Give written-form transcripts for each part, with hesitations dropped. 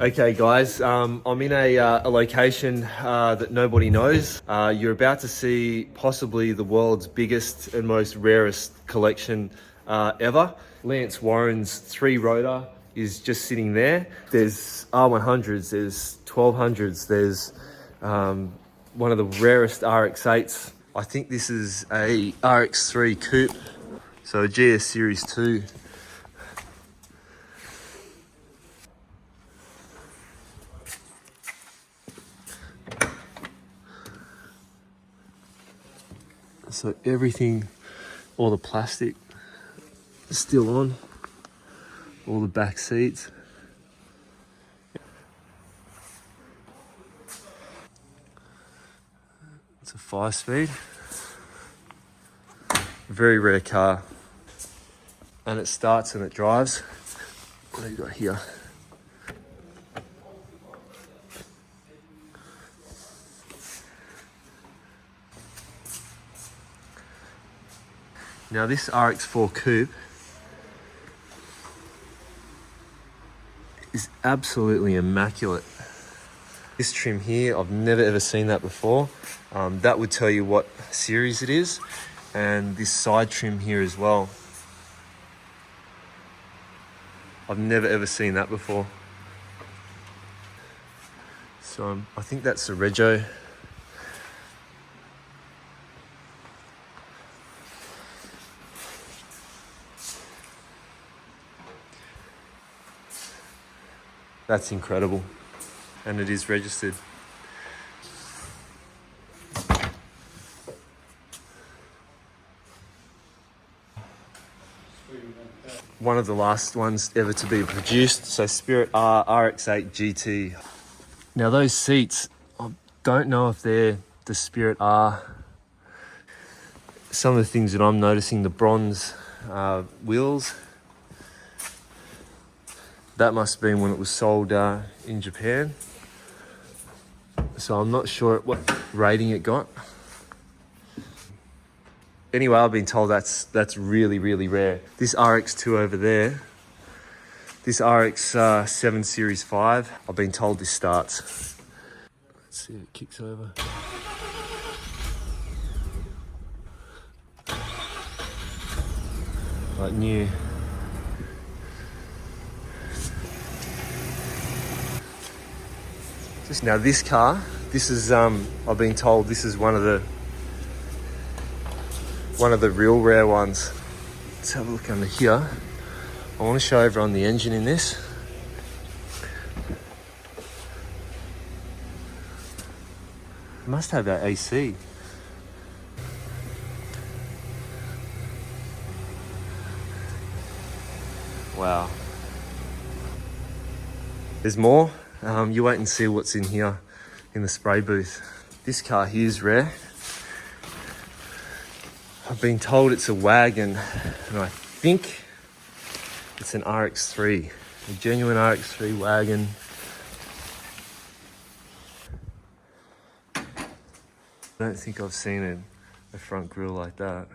Okay guys, I'm in a location that nobody knows. You're about to see possibly the world's biggest and most rarest collection ever. Lance Warren's 3-rotor is just sitting there. There's R100s, there's 1200s, there's one of the rarest RX8s. I think this is a RX3 coupe, so a GS Series 2. So everything, all the plastic is still on, all the back seats. It's a 5-speed, very rare car. And it starts and it drives. What have you got here? Now this RX4 coupe is absolutely immaculate. This trim here, I've never ever seen that before. That would tell you what series it is. And this side trim here as well. I've never ever seen that before. So I think that's the Rego. That's incredible. And it is registered. One of the last ones ever to be produced. So Spirit R RX8 GT. Now those seats, I don't know if they're the Spirit R. Some of the things that I'm noticing, the bronze wheels. That must have been when it was sold in Japan. So I'm not sure what rating it got. Anyway, I've been told that's really, really rare. This RX2 over there, this RX7 Series 5, I've been told this starts. Let's see if it kicks over. Like new. Now this car, this is I've been told this is one of the real rare ones. Let's have a look under here. I want to show everyone the engine in this. It must have that AC. Wow. There's more. You wait and see what's in here in the spray booth. This car here is rare. I've been told it's a wagon, and I think it's an RX3, a genuine RX3 wagon. I don't think I've seen a front grille like that,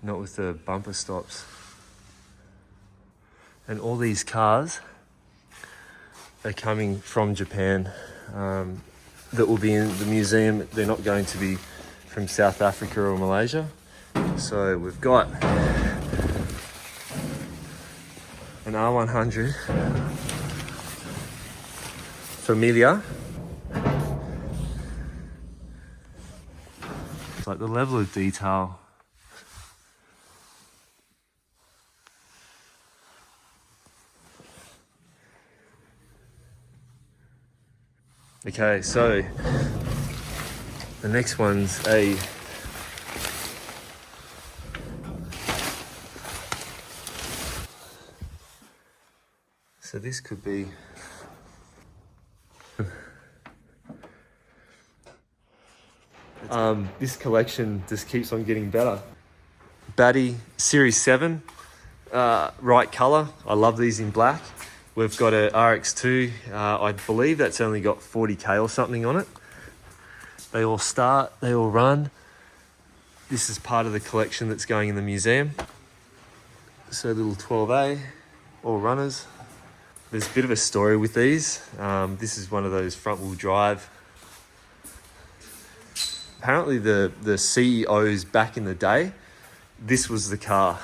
not with the bumper stops. And all these cars are coming from Japan, that will be in the museum. They're not going to be from South Africa or Malaysia. So we've got an R100 Familia. It's like the level of detail. Okay, so the next one's a so this could be this collection just keeps on getting better. Batty Series 7, right color. I love these in black. We've got a RX2, I believe that's only got 40k or something on it. They all start, they all run. This is part of the collection that's going in the museum. So little 12A, all runners. There's a bit of a story with these. This is one of those front wheel drive. Apparently the CEOs back in the day, this was the car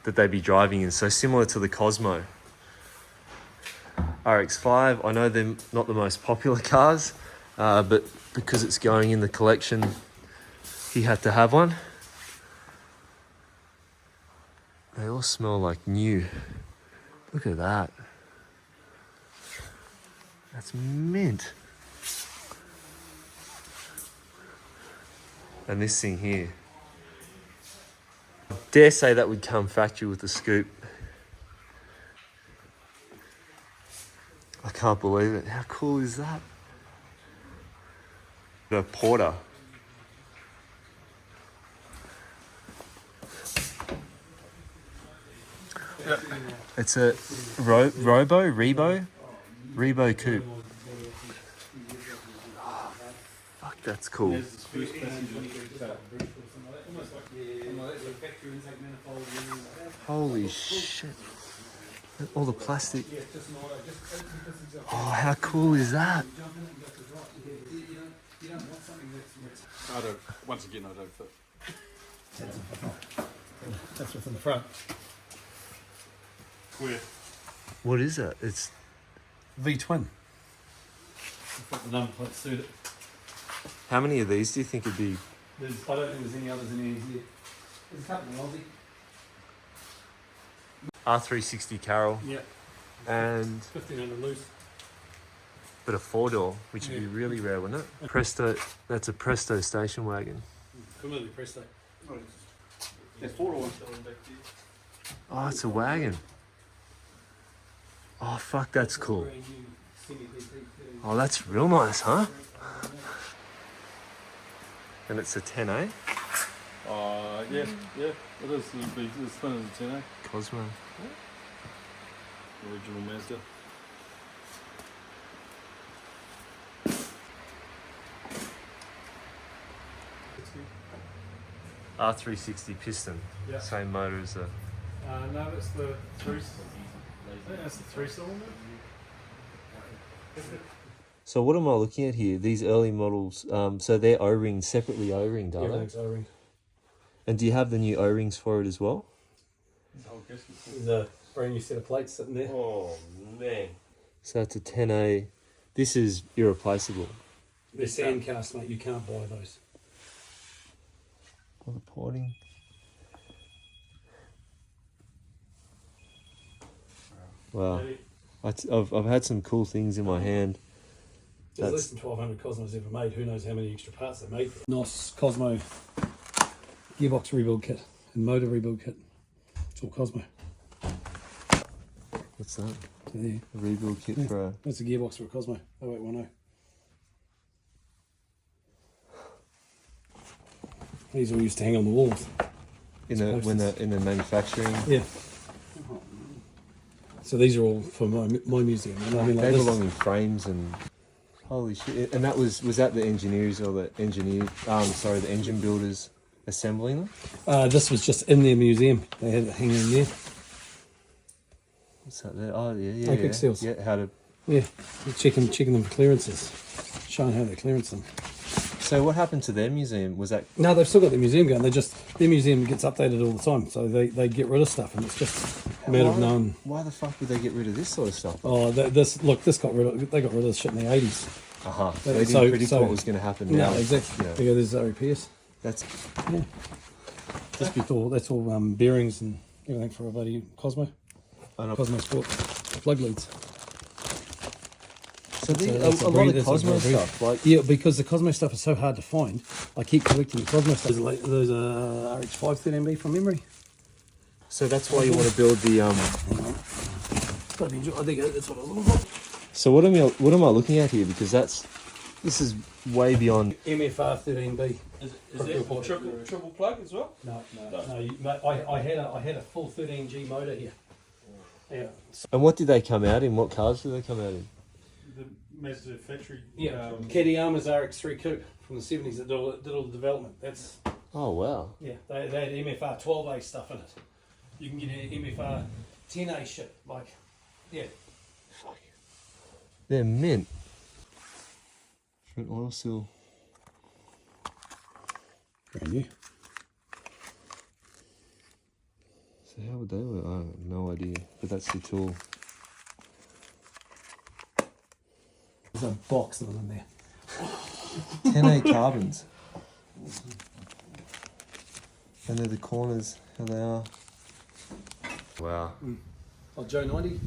that they'd be driving in. So similar to the Cosmo. RX-5, I know they're not the most popular cars, but because it's going in the collection, he had to have one. They all smell like new. Look at that. That's mint. And this thing here. I dare say that would come factory with the scoop. I can't believe it. How cool is that? The Porter. Yeah. It's a Rebo coupe. Oh, fuck, that's cool. Holy shit. All the plastic. Oh, how cool is that? Once again, I don't fit. That's what's in the front. Where? What is that? It's V-twin. The number plate suit it. how many of these do you think would be? I don't think there's any others in here. There's a couple in Aussie. R360 Carol. Yeah. And 1500 loose. but a 4-door, which would be really rare, wouldn't it? Presto, that's a Presto station wagon. Familiar Presto. There's 4 of them. Oh, it's a wagon. Oh, fuck, that's cool. Oh, that's real nice, huh? And it's a 10A? Yeah, it is. It's spin as a 10A. Cosmo. Original Mazda. R360 piston. Yeah. Same motor as the... No, that's the three cylinder. So what am I looking at here? These early models, so they're O-ringed, separately O-ringed, are Everything's they? O-ring. And do you have the new O-rings for it as well? There's a brand new set of plates sitting there. Oh man. So that's a 10A. This is irreplaceable. They're sand cast, mate. You can't buy those. All the porting. Wow. I've had some cool things in my hand. There's less than 1,200 Cosmos ever made. Who knows how many extra parts they made. Nice Cosmo gearbox rebuild kit and motor rebuild kit. It's all Cosmo. What's that? Yeah. A rebuild kit for a... That's a gearbox for a Cosmo 0810. These all used to hang on the walls. in the manufacturing. Yeah. So these are all for my museum. And I mean, like They this belong in frames and holy shit! And that was that the engineers or the engine builders assembling them? this was just in their museum. They had it hanging in there. What's that there? Oh yeah, Apex seals. Yeah, how to... Yeah, checking them for clearances, showing how they clearance them. So what happened to their museum? Was that... No, they've still got their museum going. Their museum gets updated all the time, so they get rid of stuff, and it's just a matter of knowing. Why the fuck would they get rid of this sort of stuff? Oh, this got rid of. They got rid of this shit in the 80s. They didn't predict what was going to happen now. No, exactly. Yeah. There go, there's REPS. That's... Yeah. That's all bearings and everything for a bloody Cosmo. Cosmo Sport plug leads. So a lot of Cosmo stuff, like... Yeah, because the Cosmo stuff is so hard to find, I keep collecting the Cosmo stuff. Those are RX-5 13B from memory. So that's why you want to build the... I think that's what I was looking for. So what am I looking at here? Because this is way beyond... MFR 13B. Is that triple plug as well? No. I had a full 13G motor here. Yeah. And what did they come out in? What cars did they come out in? The Mazda factory. Yeah. Kadiyama's RX-3 coupe from the 70s that did all the development. That's... Oh, wow. Yeah, they had MFR 12A stuff in it. You can get an MFR 10A shit, like, yeah. Fuck. They're mint. Front oil seal. Brand new. So how would they work? I have no idea. But that's the tool. There's a box of them in there. 10A carbons. And they're the corners, how they are. Wow. Oh, Joe 90.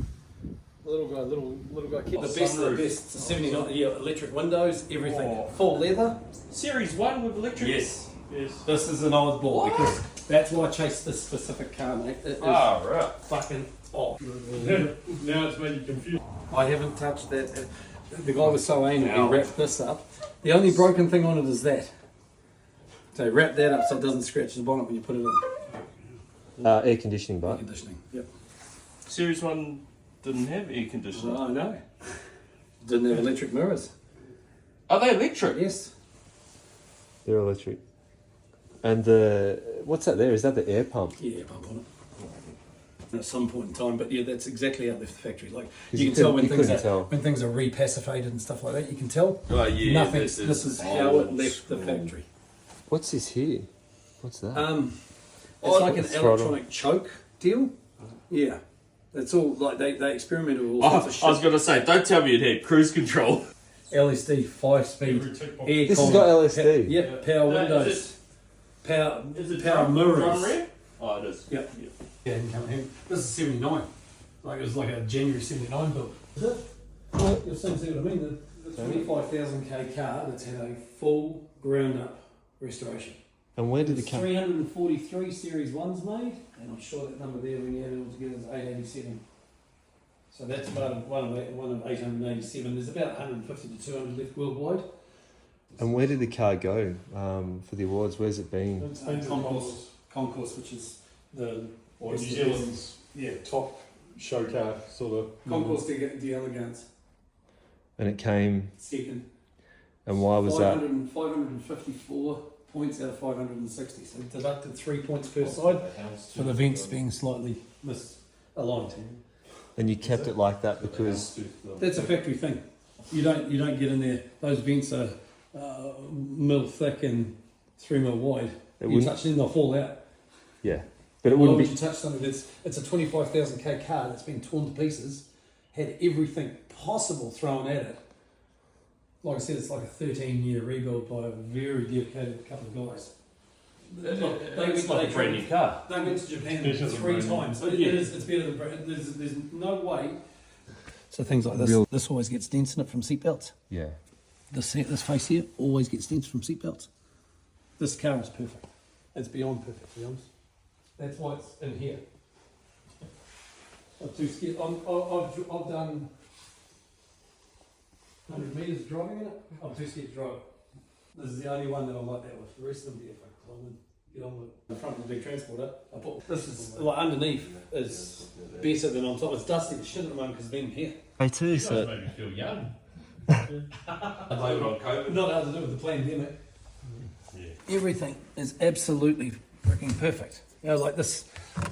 Little guy. Keep the best of the best. It's a 79. Yeah, electric windows, everything. Oh. Full leather. Series 1 with electric? Yes. Yes. This is an oddball because that's why I chased this specific car, mate. It is Right. fucking off. Now it's made you confused. I haven't touched that. The guy was so angry he wrapped this up. The only broken thing on it is that. So wrap that up so it doesn't scratch the bonnet when you put it in. Air conditioning, Air but conditioning. Yep. Series 1 didn't have air conditioning. Oh no. Didn't have electric mirrors. Are they electric? Yes. they're electric. And the what's that there? Is that the air pump? Yeah, pump on it. At some point in time, but yeah, that's exactly how it left the factory. Like 'Cause you you can tell couldn't- when you things couldn't are tell. when things are repacified and stuff like that. You can tell. Oh yeah. Nothing. This is how it left the factory. What's this here? What's that? It's like an throttle. electronic choke deal. Yeah, it's all like they experimented with all Oh, sorts of I was shit. gonna say, don't tell me it had cruise control. LSD 5-speed Every tick box. air. This has got LSD. Yep, power windows, power drum mirrors. rear? Oh, it is. Yep. Yeah, this is 79. Like it was like a January 79 build. Is it? Well, you'll soon see what I mean. The 25,000k car that's had a full ground up restoration. And where did There's it come? 343 Series 1s made, and I'm sure that number there, when you add it all together, is 887. So that's about one of 887. There's about 150 to 200 left worldwide. And where did the car go for the awards? Where's it been? Concourse, which is the Or New Zealand's top show car sort of. Concourse de Elegance. And it came. Second. And why was that? 554 points out of 560. So deducted 3 points per side for the vents being slightly misaligned. And you kept it like that because That's a factory thing. You don't get in there. Those vents are mil thick and 3 mil wide. It You wouldn't- touch them, they'll fall out. yeah, but it Why wouldn't would be. you touch something it's a 25,000k car that's been torn to pieces, had everything possible thrown at it. Like I said, it's like a 13-year rebuild by a very dedicated couple of guys. Look, It's like a brand new car. They went to Japan This is a 3 brand new- times. It's better than there's no way. So things like Real- this always gets dents in it from seatbelts. Yeah. This face here always gets dents from seatbelts. This car is perfect. It's beyond perfect, to be honest. That's why it's in here. I'm too scared. I've done 100 metres of driving in it. I'm too scared to drive it. This is the only one that I like that with. The rest of them, if I climb and get on with it. The front of the big transporter, I put this is like underneath is better than on top. It's dusty as shit at the moment because it's been here. I too. So Made me feel young. Blame it on COVID. Not hard to do with the pandemic. Everything is absolutely freaking perfect. You know, like this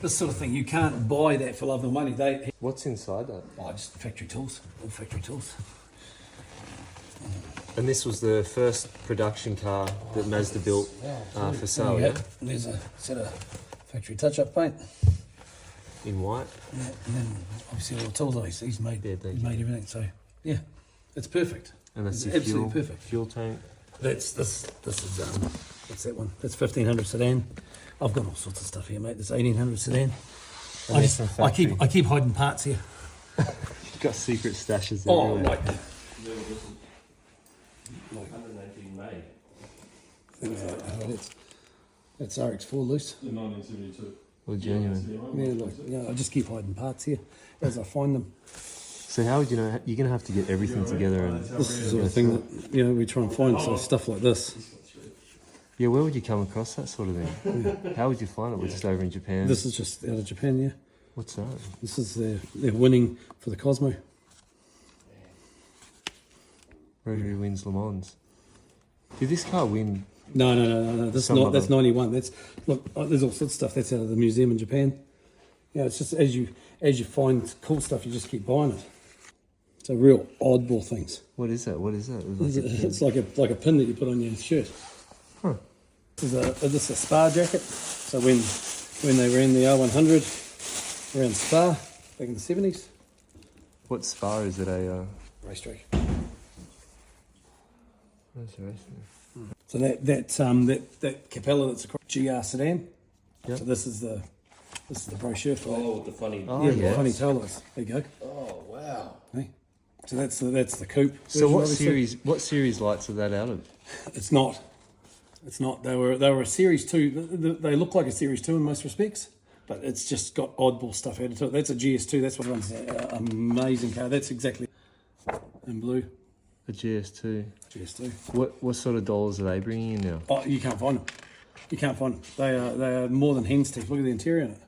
sort of thing. You can't buy that for love nor money. what's inside that? Just factory tools. All factory tools. And this was the first production car that Mazda built for sale. Yeah. There's a set of factory touch-up paint. In white. Yeah, and then obviously all the tools he's made. Yeah, He's made everything. So yeah, it's perfect. And that's It's the absolutely fuel, perfect. fuel tank. That's this is what's that one? That's 1500 sedan. I've got all sorts of stuff here, mate. This 1800 sedan. And there's some factory. I keep hiding parts here. You've got secret stashes Oh, everywhere. like 118 made. things like that. That's RX4 loose. In 1972. Well, genuine. Yeah, like I just keep hiding parts here as I find them. So how would you know? You're gonna have to get everything together and. This is the sort of thing that we try and find sort of stuff like this. Yeah, where would you come across that sort of thing? How would you find it? We're just over in Japan. This is just out of Japan, yeah. What's that? This is their winning for the Cosmo. Rotary wins Le Mans. Did this car win? No. That's Some not. of That's them. 91. That's look. There's all sorts of stuff that's out of the museum in Japan. Yeah, it's just as you find cool stuff, you just keep buying it. So real oddball things. What is that? What is that? It's like a pin that you put on your shirt. Huh. This is a Spa jacket. So when they ran the R100 around Spa back in the 70s. What Spa is it? A Racetrack. what's the rest? So that Capella that's across GR sedan. Yep. So this is the brochure for that. Oh, with the funny. Oh, Yeah, yeah. funny taillights. There you go. Oh, wow. Hey. So that's the coupe. So version, what obviously. series lights are that out of? It's not. They were a Series 2. They look like a Series 2 in most respects, but it's just got oddball stuff added to it. That's a GS2. That's what runs an amazing car. That's exactly in blue. A GS2. GS2. What sort of dollars are they bringing in now? Oh, you can't find them. You can't find them. They are more than hen's teeth. Look at the interior in it.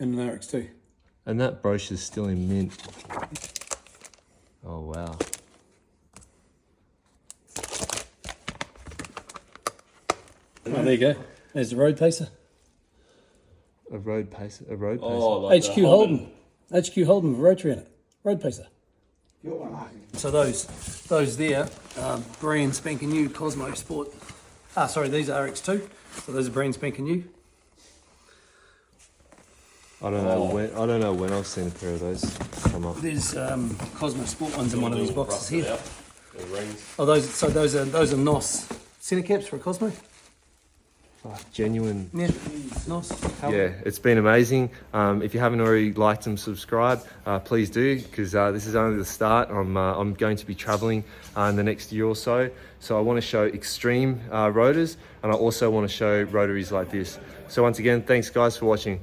In an RX2. And that brochure's still in mint. Oh wow. Oh, there you go. There's the road pacer. A road pacer. A road pacer. Oh, like HQ the Holden. HQ Holden with a rotary in it. Road pacer. So those there are brand spanking new Cosmo Sport. These are RX2. So those are brand spanking new. I don't know when I've seen a pair of those come up. There's Cosmo Sport ones in one of these boxes here. Out. The rings. Oh, those are NOS center caps for a Cosmo. Genuine. Yeah, NOS. Yeah, it's been amazing. If you haven't already liked and subscribed, please do, because this is only the start. I'm going to be traveling in the next year or so. So I want to show extreme rotors, and I also want to show rotaries like this. So once again, thanks guys for watching.